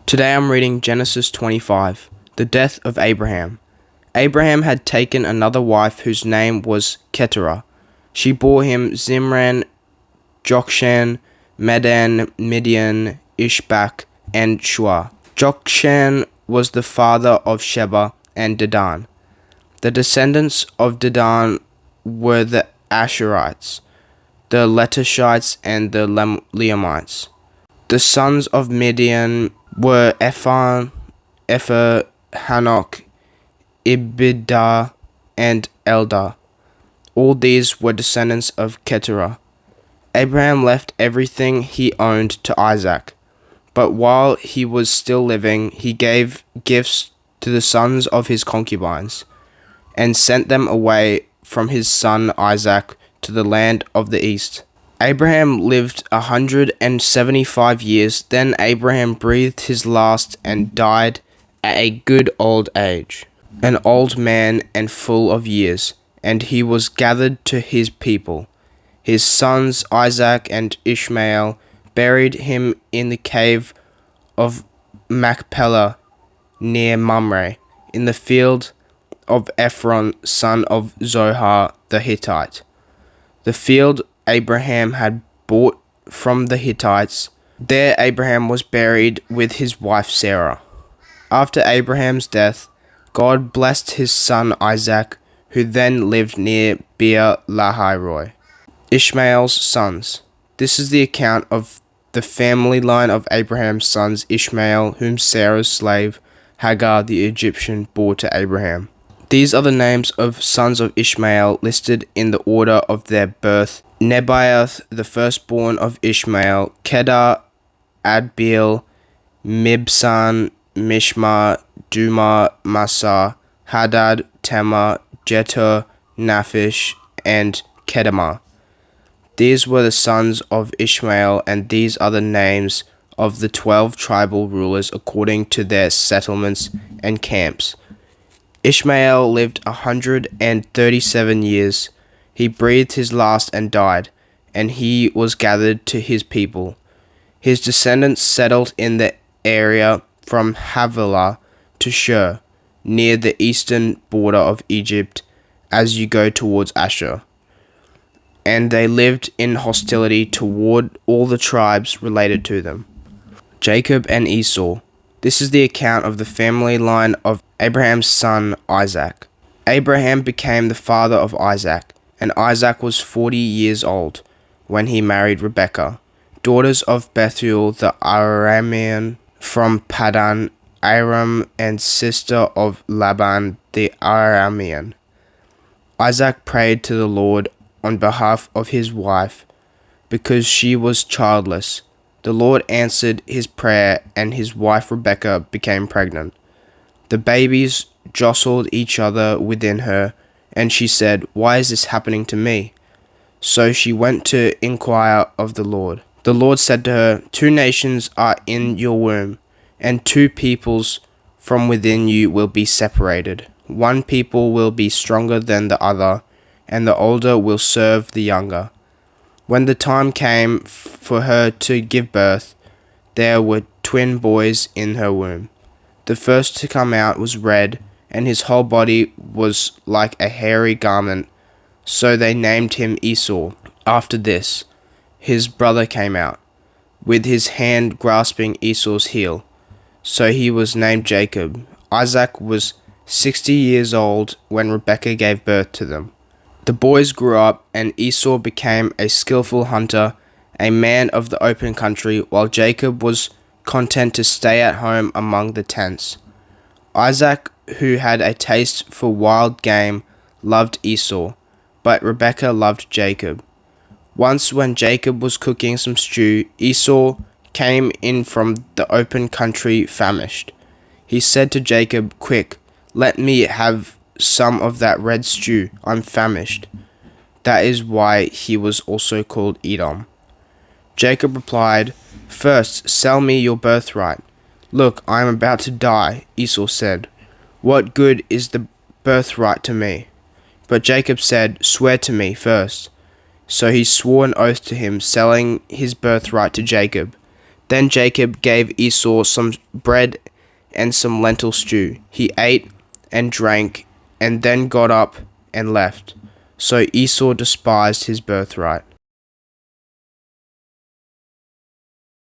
Today I'm reading Genesis 25, the death of Abraham. Abraham had taken another wife whose name was Keturah. She bore him Zimran, Jokshan, Medan, Midian, Ishbak, and Shua. Jokshan was the father of Sheba and Dedan. The descendants of Dedan were the Asherites, the Letushites, and the Leamites. The sons of Midian were Ephah, Hanok, Ibidah, and Eldah. All these were descendants of Keturah. Abraham left everything he owned to Isaac, but while he was still living, he gave gifts to the sons of his concubines, and sent them away from his son Isaac to the land of the east. Abraham lived 175 years. Then Abraham breathed his last and died at a good old age, an old man and full of years, and he was gathered to his people. His sons Isaac and Ishmael buried him in the cave of Machpelah near Mamre, in the field of Ephron son of Zohar the Hittite. The field Abraham had bought from the Hittites. There Abraham was buried with his wife Sarah. After Abraham's death, God blessed his son Isaac, who then lived near Beer Lahai-roi. Ishmael's sons. This is the account of the family line of Abraham's sons Ishmael, whom Sarah's slave Hagar the Egyptian bore to Abraham. These are the names of sons of Ishmael listed in the order of their birth: Nebaioth, the firstborn of Ishmael, Kedar, Adbeel, Mibsan, Mishma, Dumah, Massa, Hadad, Tema, Jetur, Naphish, and Kedemah. These were the sons of Ishmael, and these are the names of the 12 tribal rulers according to their settlements and camps. Ishmael lived 137 years. He breathed his last and died, and he was gathered to his people. His descendants settled in the area from Havilah to Shur, near the eastern border of Egypt as you go towards Ashur. And they lived in hostility toward all the tribes related to them. Jacob and Esau. This is the account of the family line of Abraham's son Isaac. Abraham became the father of Isaac, and Isaac was 40 years old when he married Rebekah, daughters of Bethuel the Aramean from Paddan Aram, and sister of Laban the Aramean. Isaac prayed to the Lord on behalf of his wife, because she was childless. The Lord answered his prayer, and his wife Rebekah became pregnant. The babies jostled each other within her, and she said, "Why is this happening to me?" So she went to inquire of the Lord. The Lord said to her, "Two nations are in your womb, and two peoples from within you will be separated. One people will be stronger than the other, and the older will serve the younger." When the time came for her to give birth, there were twin boys in her womb. The first to come out was red, and his whole body was like a hairy garment, so they named him Esau. After this, his brother came out, with his hand grasping Esau's heel, so he was named Jacob. Isaac was 60 years old when Rebekah gave birth to them. The boys grew up, and Esau became a skillful hunter, a man of the open country, while Jacob was content to stay at home among the tents. Isaac, who had a taste for wild game, loved Esau, but Rebekah loved Jacob. Once when Jacob was cooking some stew, Esau came in from the open country famished. He said to Jacob, "Quick, let me have some of that red stew, I'm famished." That is why he was also called Edom. Jacob replied, "First, sell me your birthright." "Look, I am about to die," Esau said. "What good is the birthright to me?" But Jacob said, "Swear to me first." So he swore an oath to him, selling his birthright to Jacob. Then Jacob gave Esau some bread and some lentil stew. He ate and drank, and then got up and left. So Esau despised his birthright.